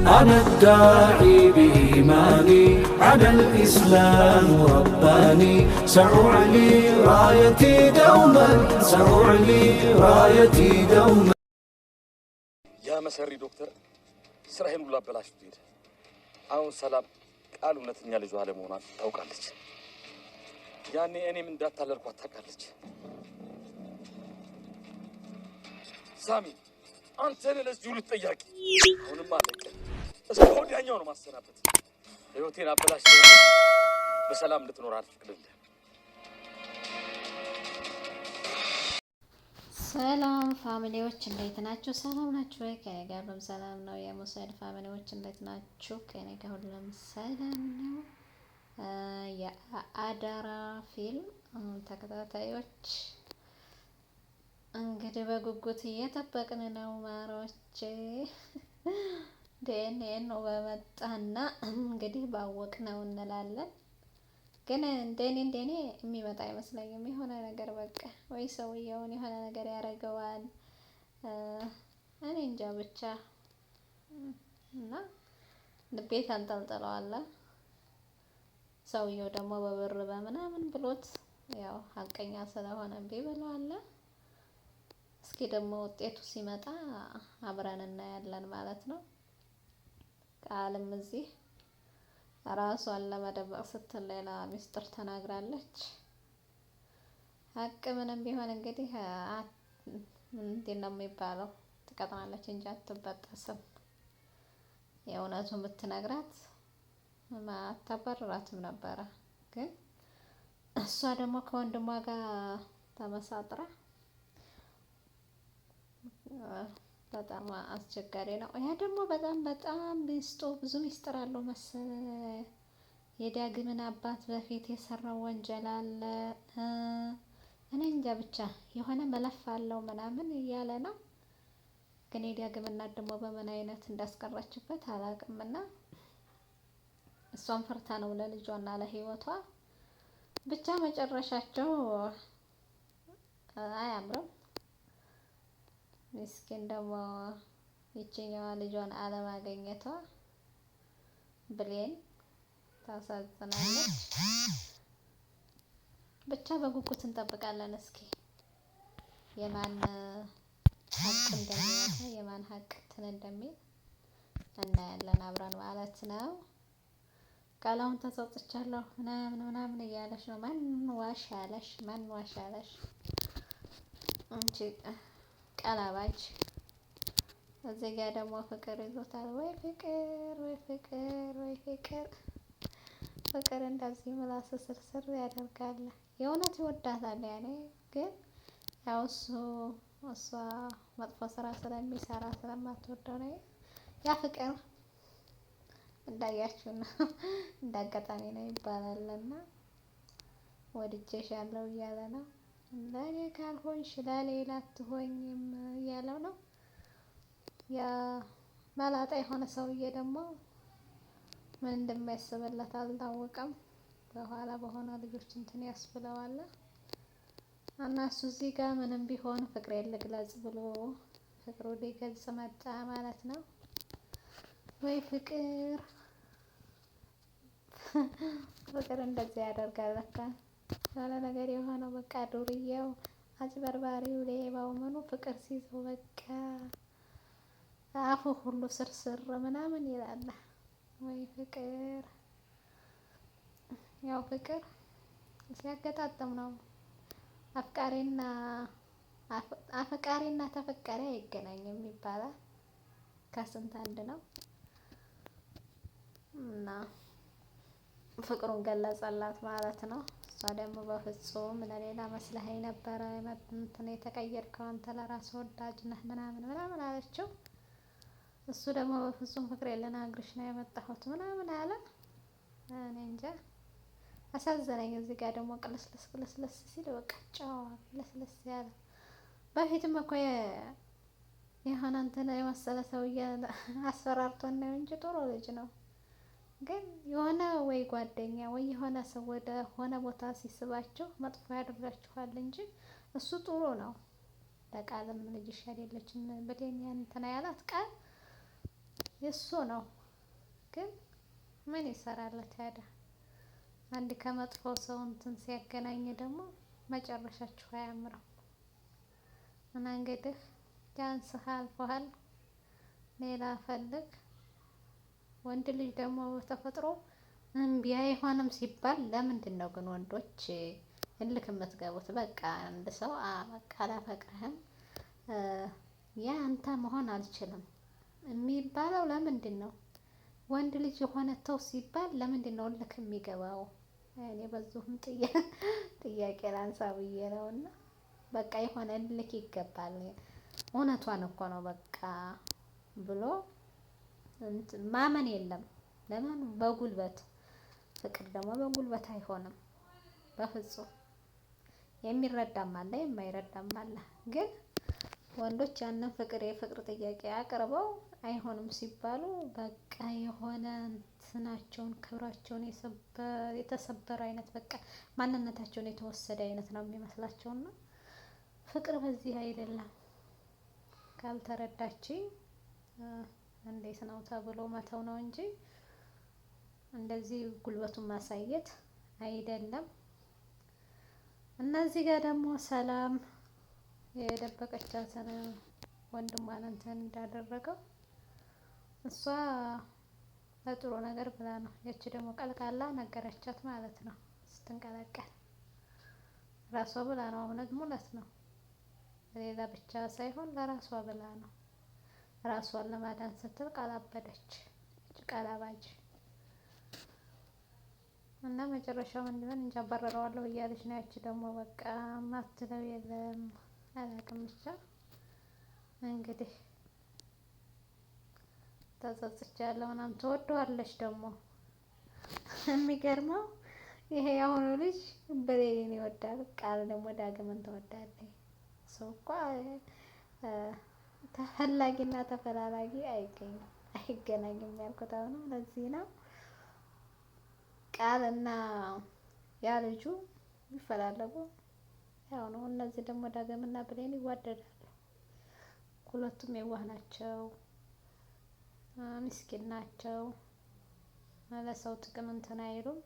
أنا الداعي بإيماني على الإسلام رباني سأعلي رايتي دوما سأعلي رايتي دوما يا مسري دكتور ስራዬን ሁሉ አበላሽቶ ሄደ። አሁን ሰላም ቃል እውነተኛ ልጇ አለመሆኗን ታውቃለች። ያኔ እኔም እንዳታለልኳት ታውቃለች። ሳሚ አንተ ነህ ለዚህ ሁሉ ተጠያቂ። አሁንም አለቀ። እስከ ወዲያኛው ነው ማሰናበት። ህይወቴን አበላሽቶ በሰላም እንድትኖር አልፈቅድልህም። ሰላም ፋሚሊዎች እንዴት ናችሁ? ሰላም ናችሁ ወይ? ከኔ ጋር ሁሉም ሰላም ነው። የሙሰድ ፋሚሊዎች እንዴት ናችሁ? ከኔ ጋር ሁሉም ሰላም ነው። የአዳራ ፊልም ተከታታዮች እንግዲህ በጉጉት እየጠበቅን ነው። ማሮቼ ዲኤንኤ ነው በመጣና እንግዲህ ባወቅ ነው እንላለን። ግን እንደኔ የሚመጣ አይመስለኝም። የሆነ ነገር በቃ ወይ ሰውየውን የሆነ ነገር ያደርገዋል። እኔ እንጃ ብቻ እና ቤት አንጠልጥለዋል። ሰውየው ደግሞ በብር በምናምን ብሎት ያው ሀቀኛ ስለሆነ እምቢ ብለዋል። እስኪ ደግሞ ውጤቱ ሲመጣ አብረን እናያለን ማለት ነው። ቃልም እዚህ ራሷን ለመደበቅ ስትል ሌላ ሚስጥር ተናግራለች። ሀቅ ምንም ቢሆን እንግዲህ ምንድን ነው የሚባለው ትቀጥናለች እንጂ አትበጠስም። የእውነቱን ብትነግራት አታባርራትም ነበረ። ግን እሷ ደግሞ ከወንድሟ ጋር ተመሳጥራ በጣም አስቸጋሪ ነው። ያ ደግሞ በጣም ሚስጡ ብዙ ሚስጥር አለው መሰለ። የዳግምን አባት በፊት የሰራው ወንጀል አለ። እኔ እንጃ ብቻ የሆነ መለፍ አለው ምናምን እያለ ነው። ግን የዳግም እናት ደግሞ በምን አይነት እንዳስቀረችበት አላውቅምና እሷን ፈርታ ነው ለልጇና ለህይወቷ። ብቻ መጨረሻቸው አያምርም። ምስኪን ደግሞ ይችኛዋ ልጇን አለማገኘቷ ብሌን ታሳዝናለች። ብቻ በጉጉት እንጠብቃለን። እስኪ የማን ሀቅ እንደሚወጣ የማን ሀቅ እንትን እንደሚል እናያለን አብረን ማለት ነው። ቃላውን ተሰጥቻለሁ ምናምን እያለች ነው። ማን ዋሽ ያለሽ እንጂ ቀላባች። እዚህ ጋር ደግሞ ፍቅር ይዞታል። ወይ ፍቅር እንደዚህ ምላስ ስርስር ያደርጋል። የእውነት ይወዳታል። ያኔ ግን ያው እሷ መጥፎ ስራ ስለሚሰራ ስለማትወደው ነው ያ ፍቅር እንዳያችሁ ነው። እንዳጋጣሚ ነው ይባላልና ወድጄሻለሁ እያለ ነው። ለኔ ካልሆንሽ ለሌላ አትሆኝም እያለው ነው። ያ መላጣ የሆነ ሰውዬ ደግሞ ምን እንደሚያስብለት አልታወቀም። በኋላ በሆነ ልጆች እንትን ያስብለዋል እና እሱ እዚህ ጋር ምንም ቢሆን ፍቅሬን ልግለጽ ብሎ ፍቅሩ ሊገልጽ መጣ ማለት ነው። ወይ ፍቅር እንደዚህ ያደርጋል ለካ። ያለ ነገር የሆነው በቃ ዱርዬው አጭበርባሪው ሌባው ምኑ ፍቅር ሲይዘው በቃ አፉ ሁሉ ስርስር ምናምን ይላል። ወይ ፍቅር ያው ፍቅር ሲያገጣጥም ነው። አፍቃሪና ተፈቃሪ አይገናኝም ይባላል። ከስንት አንድ ነው እና ፍቅሩን ገለጸላት ማለት ነው። እሷ ደግሞ በፍጹም ለሌላ መስለኸኝ ነበረ እንትን የተቀየርከው አንተ ለራስ ወዳጅ ነህ ምናምን አለችው። እሱ ደግሞ በፍጹም ፍቅሬን ልነግርሽ ነው የመጣሁት ምናምን አለ። እኔ እንጃ አሳዘነኝ። እዚህ ጋር ደግሞ ቅልስልስ ሲል በቃ ጨዋ ቅልስልስ ያለ በፊትም እኮ የሆነ እንትን የመሰለ ሰውዬ አስፈራርቶን ነው እንጂ ጥሩ ልጅ ነው። ግን የሆነ ወይ ጓደኛ ወይ የሆነ ሰው ወደ ሆነ ቦታ ሲስባችሁ መጥፎ ያደርጋችኋል እንጂ እሱ ጥሩ ነው። ለቃልም ልጅሽ አይደለችም ብሌን ያን እንትና ያላት ቃል የሱ ነው። ግን ምን ይሰራል ታዲያ? አንድ ከመጥፎ ሰው እንትን ሲያገናኝ ደግሞ መጨረሻችሁ አያምርም። እና እንግዲህ ያንስህ አልፎሃል፣ ሌላ ፈልግ። ወንድ ልጅ ደግሞ ተፈጥሮ እምቢ አይሆንም ሲባል ለምንድን ነው ግን ወንዶች እልክ የምትገቡት? በቃ አንድ ሰው በቃ አላፈቅርህም ያ አንተ መሆን አልችልም የሚባለው ለምንድን ነው? ወንድ ልጅ የሆነ ተው ሲባል ለምንድን ነው እልክ የሚገባው? እኔ በዚሁም ጥያቄ ላንሳ ብዬ ነው። እና በቃ የሆነ እልክ ይገባል። እውነቷን እኮ ነው በቃ ብሎ ማመን የለም። ለምን በጉልበት ፍቅር ደግሞ በጉልበት አይሆንም በፍጹም። የሚረዳም አለ የማይረዳም አለ። ግን ወንዶች ያንን የፍቅር ጥያቄ አቅርበው አይሆንም ሲባሉ በቃ የሆነ እንትናቸውን ክብራቸውን የተሰበረ አይነት በቃ ማንነታቸውን የተወሰደ አይነት ነው የሚመስላቸውና ፍቅር በዚህ አይደለም። ካልተረዳችኝ እንዴት ነው ተብሎ መተው ነው እንጂ እንደዚህ ጉልበቱን ማሳየት አይደለም። እና እዚህ ጋር ደግሞ ሰላም የደበቀቻትን ወንድሟን እንትን እንዳደረገው እሷ ለጥሩ ነገር ብላ ነው። ያቺ ደግሞ ቀልቃላ ነገረቻት ማለት ነው። ስትንቀለቀል ራሷ ብላ ነው። እውነት ሙለት ነው። ሌላ ብቻ ሳይሆን ለራሷ ብላ ነው። ራሷን ለማዳን ስትል ቃላበደች። ቃላባጅ እና መጨረሻው ምንድነው እንጃ አባረረዋለሁ እያለች ነው። ያቺ ደግሞ በቃ ማትለው የለም አላውቅም። ብቻ እንግዲህ ተጸጽቻለሁ ምናምን ትወደዋለች ደግሞ የሚገርመው ይሄ የአሁኑ ልጅ በሌሊን ይወዳል። ቃል ደግሞ ዳግምን ትወዳለች። ሰው እኮ ተፈላጊና ተፈላላጊ አይገናኝም ያልኩት አሁንም ለዚህ ነው። ቃልና ያ ልጁ ይፈላለጉ ያው ነው። እነዚህ ደግሞ ዳግምና ብሌን ይዋደዳሉ። ሁለቱም የዋህ ናቸው፣ ምስኪን ናቸው፣ ለሰው ጥቅም እንትን አይሉም።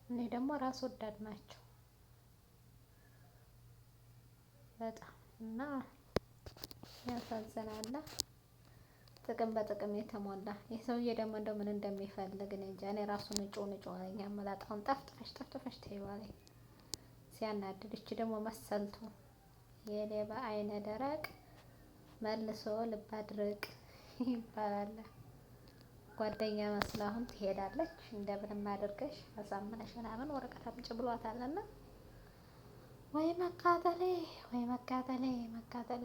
እኔ ደግሞ ራስ ወዳድ ናቸው በጣም እና ያሳዝናል። ጥቅም በጥቅም የተሞላ ይህ ሰውዬ ደግሞ እንደው ምን እንደሚፈልግ እኔ እንጃ። እኔ ራሱ ንጩ ነኝ አመላጣውን ጠፍጥፈሽ ተይዋለኝ ሲያናድድ። እቺ ደግሞ መሰልቱ የሌባ አይነ ደረቅ መልሶ ልብ አድርቅ ይባላል። ጓደኛ መስላ አሁን ትሄዳለች። እንደምንም አድርገሽ አሳምነሽ ምናምን ወረቀት አምጪ ብሏታልና ወይ መቃጠሌ ወይ መቃጠሌ መቃጠሌ።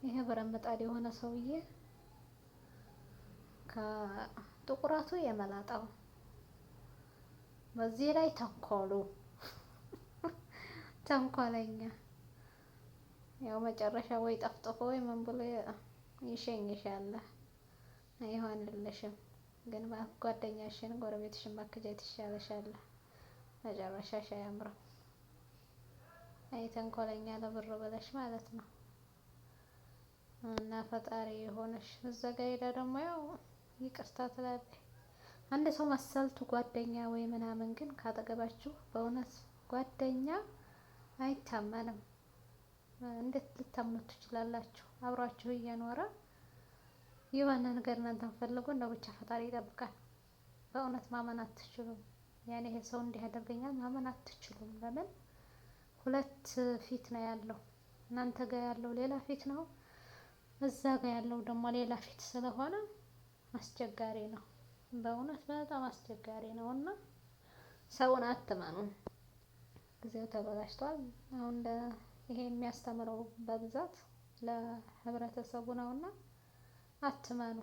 ይሄ ብረት ምጣድ የሆነ ሰውዬ ከጥቁረቱ የመላጣው በዚህ ላይ ተንኮሉ ተንኮለኛ። ያው መጨረሻ ወይ ጠፍጥፎ ወይ ምን ብሎ ይሸኝሻል። አይሆንልሽም ግን ጓደኛሽን ጎረቤትሽን ማከጃየት ይሻለሻል። መጨረሻሽ አያምርም። አይ ተንኮለኛ ለብር ብለሽ ማለት ነው። እና ፈጣሪ የሆነሽ እዛ ጋ ሄዳ ደግሞ ያው ይቅርታ ትላለች። አንድ ሰው መሰልቱ ጓደኛ ወይ ምናምን ግን ካጠገባችሁ በእውነት ጓደኛ አይታመንም። እንዴት ልታምኑት ትችላላችሁ? አብሯችሁ እየኖረ የሆነ ነገር እናንተን ፈልጎ እንደው ብቻ ፈጣሪ ይጠብቃል። በእውነት ማመን አትችሉም። ያኔ ይሄ ሰው እንዲህ ያደርገኛል ማመን አትችሉም። ለምን ሁለት ፊት ነው ያለው። እናንተ ጋር ያለው ሌላ ፊት ነው፣ እዛ ጋር ያለው ደግሞ ሌላ ፊት ስለሆነ አስቸጋሪ ነው። በእውነት በጣም አስቸጋሪ ነው። እና ሰውን አትመኑ። ጊዜው ተበላሽቷል። አሁን ይሄ የሚያስተምረው በብዛት ለህብረተሰቡ ነውና አትመኑ።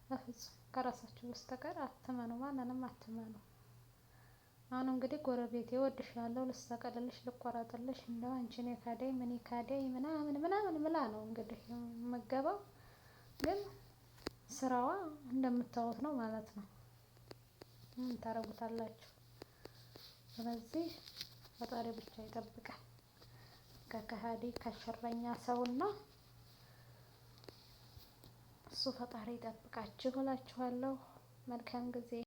በፍጹም ከራሳችሁ በስተቀር አትመኑ። ማንንም አትመኑ። አሁን እንግዲህ ጎረቤቴ እወድሻለሁ፣ ልሰቀልልሽ፣ ልቆራጥልሽ እንደው አንቺን የካደኝ ምን ይካደኝ ምናምን ምናምን ምላ ነው እንግዲህ የምገባው። ግን ስራዋ እንደምታዩት ነው ማለት ነው። ምን ታረጉታላችሁ? ስለዚህ ፈጣሪ ብቻ ይጠብቃል ከከሃዲ ከሸረኛ ሰውና እሱ ፈጣሪ ይጠብቃችሁ እላችኋለሁ። መልካም ጊዜ